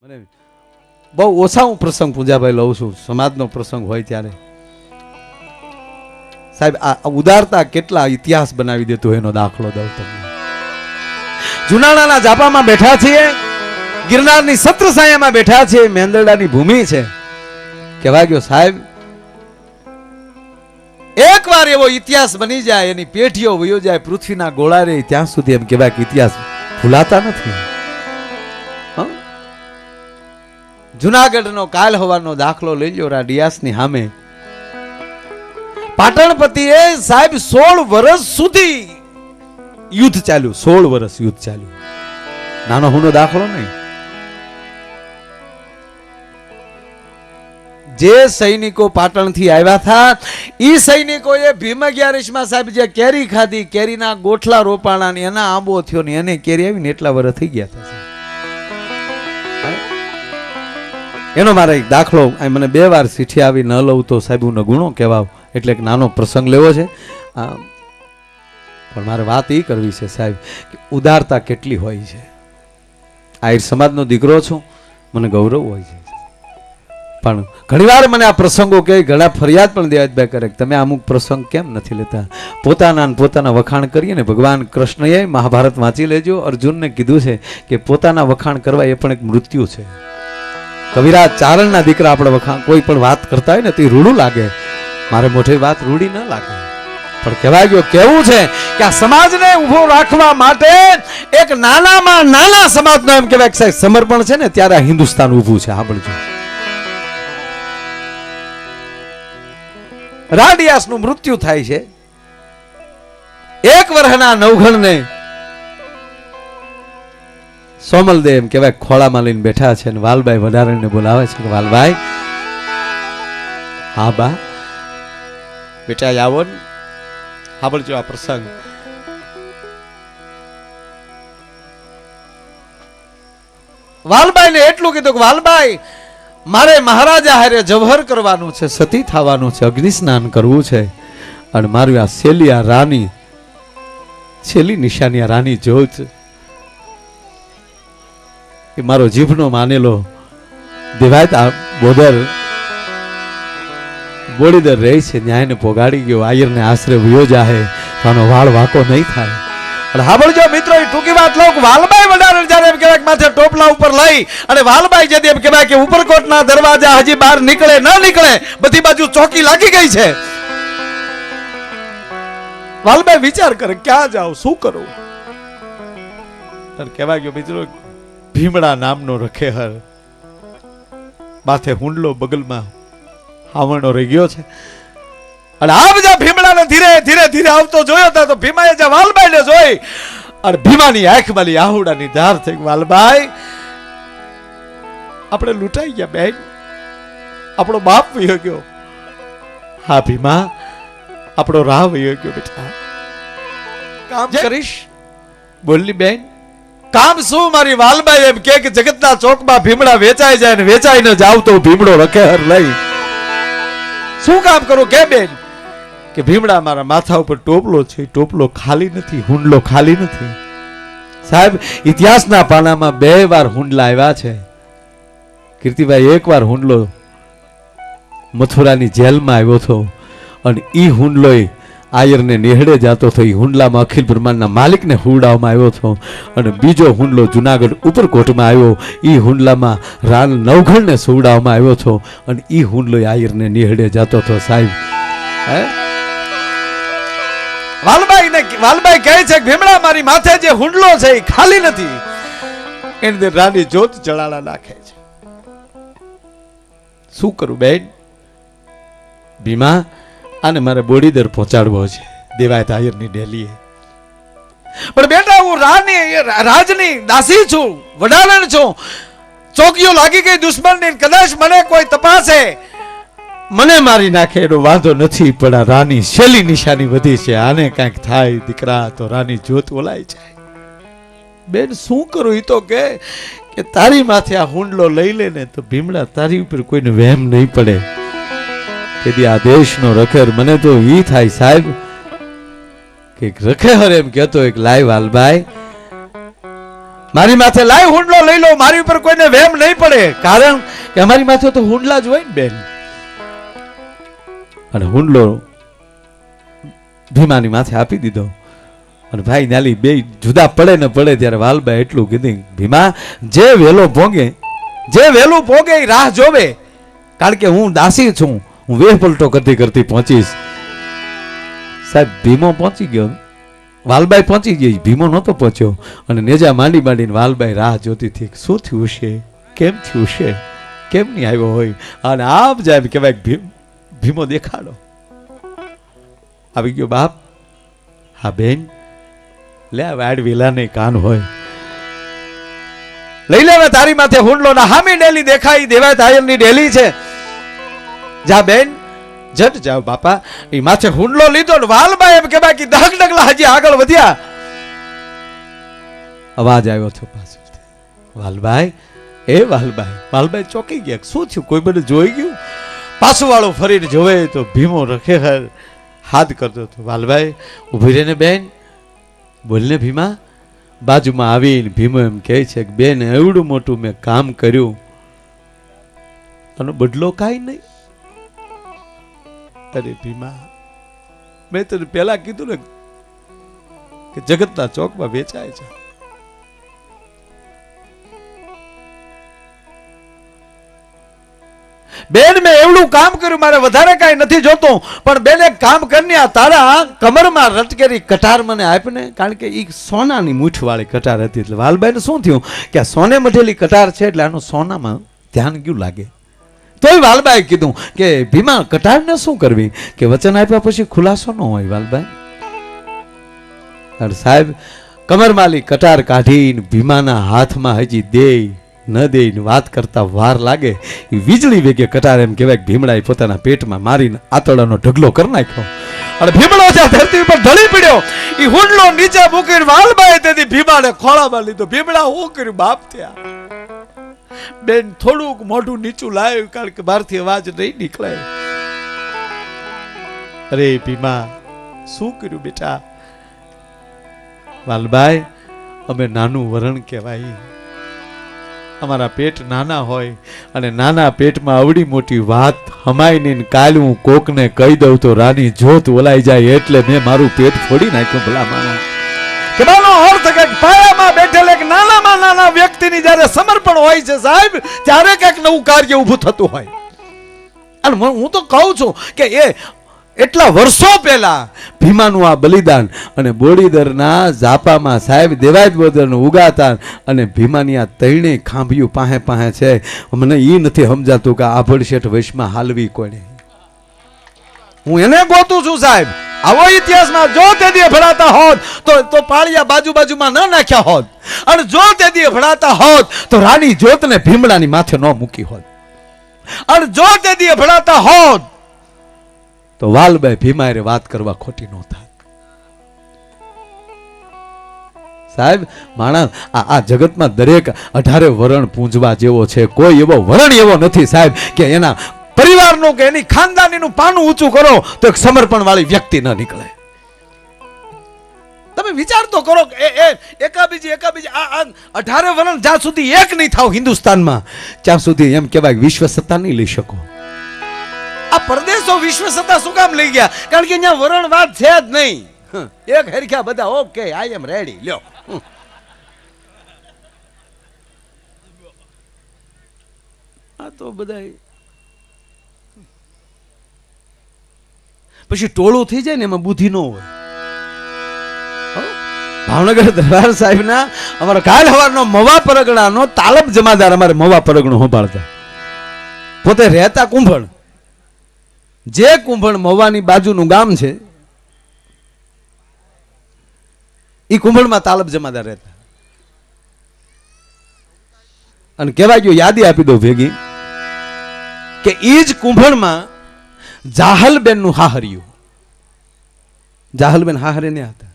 મને બહુ ઓછા હું પ્રસંગ પૂજાભાઈ લઉં છું, સમાજનો પ્રસંગ હોય ત્યારે. સાહેબ આ ઉદારતા કેટલા ઇતિહાસ બનાવી દેતો એનો દાખલો દઉં તમને. જુનાણાના જાપામાં બેઠા છીએ, ગિરનારની સત્રસાયામાં બેઠા છીએ, મેંદરડાની ભૂમિ છે. કહેવા ગયો સાહેબ એકવાર એવો ઇતિહાસ બની જાય, એની પેઢીઓ વયો જાય, પૃથ્વીના ગોળા રે ત્યાં સુધી એમ કહેવાય કે ઇતિહાસ ભૂલાતા નથી. જુનાગઢનો કાલ હવાનો દાખલો લઈ લો. ડિયાસની સામે પાટણપતિએ સાહેબ 16 વર્ષ સુધી યુદ્ધ ચાલ્યું. 16 વર્ષ યુદ્ધ ચાલ્યું. નાનો હુનો દાખલો નહીં. જે સૈનિકો પાટણથી આવ્યા હતા એ સૈનિકોએ ભીમ 11માં સાહેબ જે કેરી ખાધી, કેરીના ગોઠલા રોપાણા ને એના આંબો થયો ને એને કેરી આવીને એટલા વર્ષ થઈ ગયા હતા. એનો મારે એક દાખલો મને 2 વાર ચીઠી આવી ન લઉં તો સાહેબ હું ગુણો કહેવાવ, એટલે એક નાનો પ્રસંગ લેવો છે. પણ મારે વાત એ કરવી છે સાહેબ કે ઉદારતા કેટલી હોય છે. આહિર સમાજનો દીકરો છું, મને ગૌરવ હોય છે. પણ ઘણીવાર મને આ પ્રસંગો કે ઘણા ફરિયાદ પણ દેવાજભાઈ કરે કે તમે અમુક પ્રસંગ કેમ નથી લેતા. પોતાના વખાણ કરીએ ને. ભગવાન કૃષ્ણએ મહાભારત વાંચી લેજો, અર્જુનને કીધું છે કે પોતાના વખાણ કરવા એ પણ એક મૃત્યુ છે. કવિરાજ ચારણના દીકરા આપણે વખાણ કોઈ પણ વાત કરતા હોય ને તો એ રૂડું લાગે. મારે મોઢે વાત રૂડી ન લાગે, પણ કહેવાય ગયો કેવું છે કે આ સમાજને ઉભો રાખવા માટે એક નાનામાં નાના સમાજનો એમ કહેવાય કે સમર્પણ છે ને, ત્યારે હિન્દુસ્તાન ઊભું છે. સાંભળજો, રાડિયાસનું મૃત્યુ થાય છે. 1 વર્ષના નવઘણને સોમલદેવ એમ કહેવાય ખોળામાં લઈને બેઠા છે અને વાલભાઈ વડારણને બોલાવે છે કે વાલભાઈ, હા બા બેટા આવો ને. સાંભળજો આ પ્રસંગ. વાલભાઈ ને એટલું કીધું કે વાલભાઈ મારે મહારાજા હારે જવહર કરવાનું છે, સતી થવાનું છે, અગ્નિ સ્નાન કરવું છે, અને મારું આ છેલ્લી આ રાની, છેલ્લી નિશાની આ રાની જોત એ મારો જીભનો માનેલો દેવાયત આ બોડીદર રહી છે, ન્યાયને પોગાડી ગયો, આયરને આશરે વયો જાહે તો આનો વાળ વાકો નહીં થાય. અને સાંભળજો મિત્રો, એ ટૂંકી વાત લઉં. વાલભાઈ વડારણ જ્યારે એમ કહેવાય માથે ટોપલા ઉપર લઈ અને વાલભાઈ જેથી એમ કહેવાય કે ઉપરકોટના દરવાજા હજી બહાર નીકળે ન નીકળે, બધી બાજુ ચોકી લાગી ગઈ છે. વાલભાઈ વિચાર કરે ક્યાં જાવ, શું કરું. કહેવાય ગયો મિત્રો ભીમડા નામનો રખેહર, માથે હુંડલો, બગલમાં હાવણો રહી ગયો છે. અને આ બધા ભીમડાને ધીરે ધીરે ધીરે આવતો જોયો હતો તો ભીમાએ જે વાલભાઈને જોઈ અને ભીમાની આંખમાં આહુડાની ધાર થઈ. વાલભાઈ આપણે લૂંટાઈ ગયા બેન, આપણો બાપ વયો ગયો. હા ભીમા, આપણો રાહ વયો ગયો. બેટા કામ કરીશ? બોલની બેન કામ શું? મારી વાલભાઈ એમ કે જગતના ચોકમાં ભીમડા વેચાઈ જાય ને વેચાઈ ન જાવ તો ભીમડો રખેહર લઈ શું કામ કરું કે બેન? કે ભીમડા મારા માથા ઉપર ટોપલો છે, ટોપલો ખાલી નથી, હુંડલો ખાલી નથી. સાહેબ ઇતિહાસના પાનામાં 2 વાર હુંડલા આવ્યા છે. કીર્તિભાઈ 1 વાર હુંડલો મથુરાની જેલમાં આવ્યો હતો અને ઈ હુંડલો આયરને નેહડે જતો હતો. હુંડલામાં અખિલ બ્રહ્માંડના માલિકને હુવડાવવામાં આવ્યો હતો. અને બીજો હુંડલો જુનાગઢ ઉપરકોટમાં આવ્યો. ઈ હુંડલામાં રાણ નવઘણને સુવડાવવામાં આવ્યો હતો અને ઈ હુંડલો આયરને નેહડે જતો હતો. સાહેબ વાલભાઈ કહે છે કે ભીમડા મારી માથે જે હુંડલો છે એ ખાલી નથી, એની અંદર રાની જોત જળાડા નાખે છે. શું કરું બેન? ભીમા આને મારે બોડીદર પહોંચાડવો છે દેવાયત આયરની ડેલીએ. પણ બેટા હું રાજની દાસી છું, વડારણ છું, ચોકીઓ લાગી ગઈ દુશ્મનની, કદાચ મને કોઈ તપાસે મને મારી નાખે એનો વાંધો નથી, પણ આ રાની છેલ્લી નિશાની વધી છે, આને કાંઈક થાય દીકરા તો રાની જોત ઓલાઈ જાય. બેન શું કરું? એ તો કે તારી માથે આ હુંડલો લઈ લે ને તો ભીમડા તારી ઉપર કોઈને વહેમ નહીં પડે. તેથી આ દેશનો રખેર મને તો ઈ થાય સાહેબ કે રખેહર એમ કહેતો એક લાઈ વાલભાઈ મારી માથે લાય હુંડલો લઈ લો, મારી ઉપર કોઈને વહેમ નહીં પડે, કારણ કે અમારી માથે તો હુંડલા જ હોય ને બેન. અને હુંડલો ભીમાની માથે આપી દીધો. અને ભાઈ નાલી બે જુદા પડે ને પડે ત્યારે વાલબાઈ એટલું કીધું, ભીમા જે વેલો ભોગે, જે વેલું ભોગે એ રાહ જોવે, કારણ કે હું દાસી છું, હું વેહ પલટો કરતી કરતી પહોંચીશ. સાહેબ ભીમો પહોંચી ગયો, વાલબાઈ પહોંચી ગઈ, ભીમો નહોતો પહોંચ્યો. અને નેજા માંડી માંડીને વાલબાઈ રાહ જોતી હતી, શું થયું છે, કેમ થયું છે, કેમ નહીં આવ્યો હોય. અને આપ જાય કહેવાય ભીમો દેખાડો. આવી ગયો બાપ. હા બેન, લે વાડ વેલા ને કાન હોય, લઈ લે તારી માથે હુંડલો ના હામી ડેલી દેખાઈ દેવાય તાયરની ડેલી છે. જા બેન, જટ જાવ બાપા. એ માથે હુંડલો લીધો ને વાલબાઈ એમ કે બાકી દહક ડગલા હજી આગળ વધ્યા. અવાજ આવ્યો છો પાછો, વાલબાઈ, એ વાલબાઈ. વાલબાઈ ચોકી ગયા, શું થયું, કોઈ મને જોઈ ગયું? પાછું વાળો ફરીને જોવે તો ભીમો રખે હાથ કરતો હતો. વાલબાઈ ઉભી રહીને બેન બોલને ભીમા. બાજુમાં આવીને ભીમો એમ કહે છે કે બેન એવડું મોટું મેં કામ કર્યું, આનો બદલો કાંઈ નહીં. અરે ભીમા, મેં તને પેલા કીધું ને કે જગતના ચોકમાં વેચાય છે. બેન મેં એવડું કામ કર્યું, મારે વધારે કાંઈ નથી જોતું, પણ બેન એક કામ કરીને આ તારા કમરમાં રટકેરી કટાર મને આપને, કારણ કે એ સોનાની મૂઠ વાળી કટાર હતી. એટલે વાલબાઈને શું થયું કે આ સોને મઢેલી કટાર છે એટલે આનું સોનામાં ધ્યાન ગયું લાગે. તોય વાલબાઈ કીધું કે ભીમા કટારને શું કરવી, કે વચન આપ્યા પછી ખુલાસો ન હોય વાલબાઈ. સાહેબ કમરમાલી કટાર કાઢીને ભીમાના હાથમાં હજી દે ન દે વાત કરતા વાર લાગે. એ વીજળી વેગે કટાર એમ કહેવાય ભીમડાએ પોતાના પેટમાં મારીને આતરડાનો ઢગલો કરી નાખ્યો. અને ભીમડો જ્યાં ધરતી ઉપર ઢળી પડ્યો, એ હુંડલો નીચે મૂકીને વાલબાઈ તેથી ભીમાને ખોળામાં લીધો. ભીમડા હું કર્યું બાપ થયા. બેન થોડુંક મોઢું નીચું લાવ્યું, કારણ કે બહારથી અવાજ નહીં નીકળે. અરે ભીમા શું કર્યું બેટા? વાલબાઈ અમે નાનું વરણ કહેવાય, અમારા પેટ નાના હોય, અને નાના પેટમાં આવડી મોટી વાત હમાઈને કાલ હું કોકને કહી દઉં તો રાની જોત ઓલાઈ જાય, એટલે મેં મારું પેટ ફોડી નાખ્યું. ભલા માના કે બાનો અર્થ કે પાયામાં બેઠેલ એક નાનામાં નાના વ્યક્તિની જ્યારે સમર્પણ હોય છે સાહેબ, ત્યારે કંઈક નવું કાર્ય ઊભું થતું હોય. અને હું તો કહું છું કે એ એટલા વર્ષો પહેલા ભીમાનું આ બલિદાન, અને બોડીદરના ઝાપામાં સાહેબ દેવાય બોદરનું ઉગાતા, અને ભીમાની આ તૈણે ખાંભિયું પાહે પાહે છે. મને એ નથી સમજાતું કે આભળ શેઠ વૈશમાં હાલવી કોને. હું એને ગોતું છું સાહેબ. આવો ઇતિહાસમાં જો તે દી ભણાતા હોત તો પાળિયા બાજુમાં ન નાખ્યા હોત, અને જો તે દી ભણાતા હોત તો રાની જોતને ભીમડાની માથે ન મૂકી હોત, અને જો તે દી ભણાતા હોત તો વાલબાઈ ભીમારે વાત કરવા ખોટી ન થાય. સાહેબ માણસ આ જગતમાં દરેક 18 વરણ પૂંજવા જેવો છે, કોઈ એવો વરણ એવો નથી સાહેબ કે એના પરિવારનું કે એની ખાનદાનીનું પાનું ઊંચું કરો તો એક સમર્પણ વાળી વ્યક્તિ ન નીકળે. તમે વિચાર તો કરો કે એકાબીજી આ 18 વરણ જ્યાં સુધી એક નહીં થાવ હિન્દુસ્તાનમાં, ત્યાં સુધી એમ કહેવાય વિશ્વ સત્તા નહીં લઈ શકો. આ પરદેશો વિશ્વ સત્તા શું કામ લઈ ગયા? કારણ કે અહીંયા વરણવાદ છે જ નહીં. એક હરખ્યા બધા ઓકે આઈ એમ રેડી લ્યો. આ તો બધા પછી ટોળું થઈ જાય ને એમાં બુદ્ધિ ન હોય. ભાવનગર દરબાર સાહેબ ના અમારા કાલ હવારનો મવા પરગણાનો તાલબ જમાદાર અમારે મવા પરગણું સંભાળતા, પોતે રહેતા કુંભણ. જે કુંભણ મવાની બાજુનું ગામ છે એ કુંભણમાં તાલબ જમાદાર રહેતા. અને કહેવાય ગયું, યાદી આપી દો ભેગી, કે ઈ જ કુંભણમાં જાહલબેન નું હાહર્યું. જાહલબેન હાહરે ને હતા,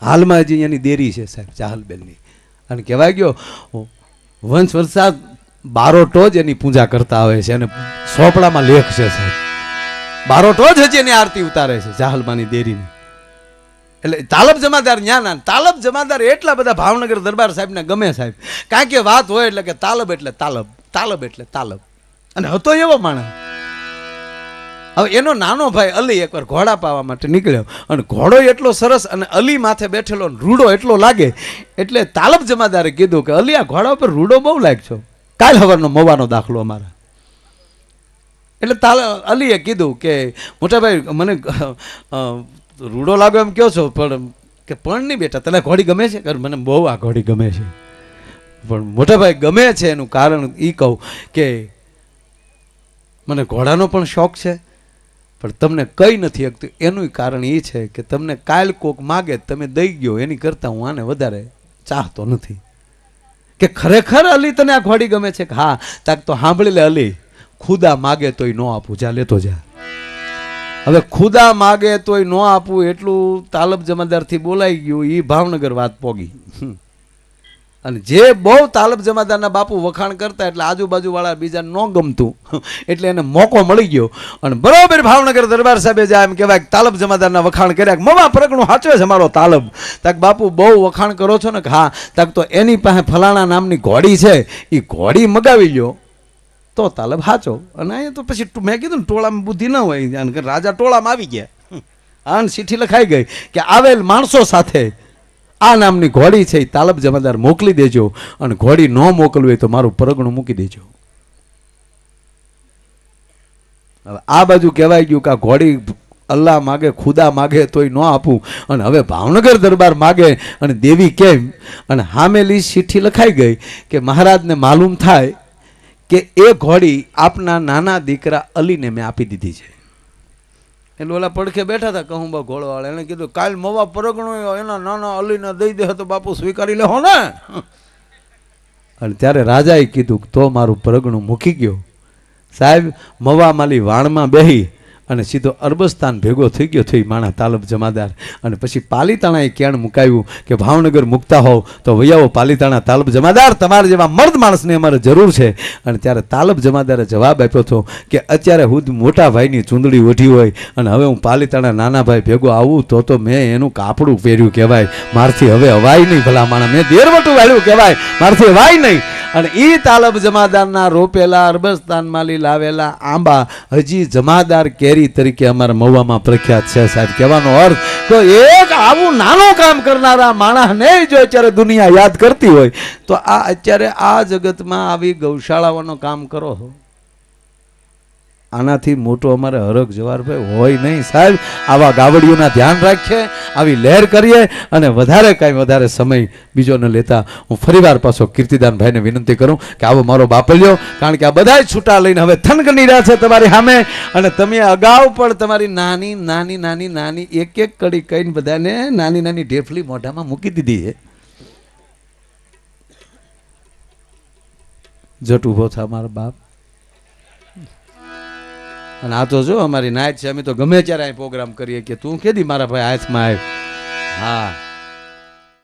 હાલમાં હજી એની દેરી છે સાહેબ જાહલબેનની. અને કહેવાય ગયો વંશ વરસાદ બારોટો જ એની પૂજા કરતા આવે છે, અને સોપડામાં લેખ છે સાહેબ, બારોટો જ હજી એની આરતી ઉતારે છે જાહલમાની દેરીની. એટલે તાલબ જમાદાર ન્યાના તાલબ જમાદાર એટલા બધા ભાવનગર દરબાર સાહેબને ગમે સાહેબ, કારણ કે વાત હોય એટલે કે તાલબ એટલે તાલબ, તાલબ એટલે તાલબ. અને હતો એવો માણસ. હવે એનો નાનો ભાઈ અલી એકવાર ઘોડા પાવા માટે નીકળ્યો અને ઘોડો એટલો સરસ અને અલી માથે બેઠેલો રૂડો એટલો લાગે એટલે તાલબ જમાદારે કીધું કે અલી આ ઘોડા ઉપર રૂડો બહુ લાગશો, કાલ હવારનો મવાનો દાખલો અમારા. એટલે અલીએ કીધું કે મોટાભાઈ મને રૂડો લાગો એમ કહો છો, પણ કે પણ નહીં બેટા, તને ઘોડી ગમે છે? મને બહુ આ ઘોડી ગમે છે, પણ મોટાભાઈ ગમે છે એનું કારણ એ કહું કે મને ઘોડાનો પણ શોખ છે, પણ તમને કંઈ નથી શકતું એનું કારણ એ છે કે તમને કાલ કોક માગે તમે દઈ ગયો, એની કરતાં હું આને વધારે ચાહતો નથી. કે ખરેખર અલી તને આ ઘોડી ગમે છે? હા. તાક તો સાંભળી લે અલી, ખુદા માગે તોય ન આપું, જા લેતો જા. હવે ખુદા માગે તોય ન આપવું એટલું તાલબ જમાદારથી બોલાઈ ગયું, એ ભાવનગર વાત પોગી. અને જે બહુ તાલબ જમાદારના બાપુ વખાણ કરતા એટલે આજુબાજુ વાળા બીજા ન ગમતું એટલે એને મોકો મળી ગયો અને બરોબર ભાવનગર દરબાર સાહેબે જાય એમ કહેવાય તાલબ જમાદારના વખાણ કર્યા કે મવા પ્રગણું સાચવે છે મારો તાલબ. તાક બાપુ બહુ વખાણ કરો છો ને? હા. તાક તો એની પાસે ફલાણા નામની ઘોડી છે, એ ઘોડી મગાવી લ્યો તો તાલબ સાચો. અને અહીંયા તો પછી મેં કીધું ને ટોળામાં બુદ્ધિ ન હોય, રાજા ટોળામાં આવી ગયા અને ચીઠી લખાઈ ગઈ કે આવેલ માણસો સાથે આ નામની ઘોડી છે એ તાલબ જમાદાર મોકલી દેજો, અને ઘોડી ન મોકલવી હોય તો મારું પરગણું મૂકી દેજો. હવે આ બાજુ કહેવાય ગયું કે આ ઘોડી અલ્લાહ માગે ખુદા માગે તોય ન આપું, અને હવે ભાવનગર દરબાર માગે અને દેવી કેમ, અને હામેલી ચીઠી લખાઈ ગઈ કે મહારાજને માલુમ થાય કે એ ઘોડી આપના નાના દીકરા અલીને મેં આપી દીધી છે. એટલે ઓલા પડખે બેઠા હતા કહુંબા ઘોડવાળા, એને કીધું કાલ મવા પરગણો એના નાના અલીને દઈ દે તો બાપુ સ્વીકારી લેહો ને. અને ત્યારે રાજાએ કીધું તો મારું પરગણું મૂકી ગયો. સાહેબ મવા માલી વાણમાં બેહી અને સીધો અરબસ્તાન ભેગો થઈ ગયો થઈ માણા તાલબ જમાદાર. અને પછી પાલીતાણાએ ક્યાણ મુકાયું કે ભાવનગર મૂકતા હોવ તો વૈયાવો પાલીતાણા તાલબ જમાદાર, તમારા જેવા મર્દ માણસની અમારે જરૂર છે. અને ત્યારે તાલબ જમાદારે જવાબ આપ્યો હતો કે અત્યારે હું મોટા ભાઈની ચૂંદડી ઓઢી હોય અને હવે હું પાલીતાણા નાના ભાઈ ભેગો આવું તો મેં એનું કાપડું પહેર્યું કહેવાય, મારથી હવે હવાય નહીં. ભલા માણા મેં દેરવટું વાળ્યું કહેવાય, મારથી હવાય નહીં. અને એ તાલબ જમાદારના રોપેલા અરબસ્તાન માલી લાવેલા આંબા હજી જમાદાર કેરી તરીકે અમારા મહુવામાં પ્રખ્યાત છે. સાહેબ કહેવાનો અર્થ તો એક આવું નાનું કામ કરનારા માણસને જો અત્યારે દુનિયા યાદ કરતી હોય તો આ અત્યારે આ જગતમાં આવી ગૌશાળાઓનું કામ કરો. આનાથી મોટો અમારે હરખ જવારભાઈ હોય નહીં. સાહેબ આવા ગાવડીઓના ધ્યાન રાખીએ, આવી લહેર કરીએ અને વધારે સમય બીજો ન લેતા હું ફરીવાર પાછો કીર્તિદાનભાઈને વિનંતી કરું કે આવો મારો બાપલ્યો, કારણ કે આ બધા છૂટા લઈને હવે થનગની રહ્યા છે તમારી સામે, અને તમે અગાઉ પણ તમારી નાની નાની નાની નાની એક એક કડી કહીને બધાને નાની નાની ઢેફલી મોઢામાં મૂકી દીધી છે. જટ ઉભો થા મારા બાપ. અને આ તો જો અમારી નાયત છે, અમે તો ગમે ત્યારે અહીં પ્રોગ્રામ કરીએ કે તું કેદી મારા ભાઈ હાથમાં આવ. હા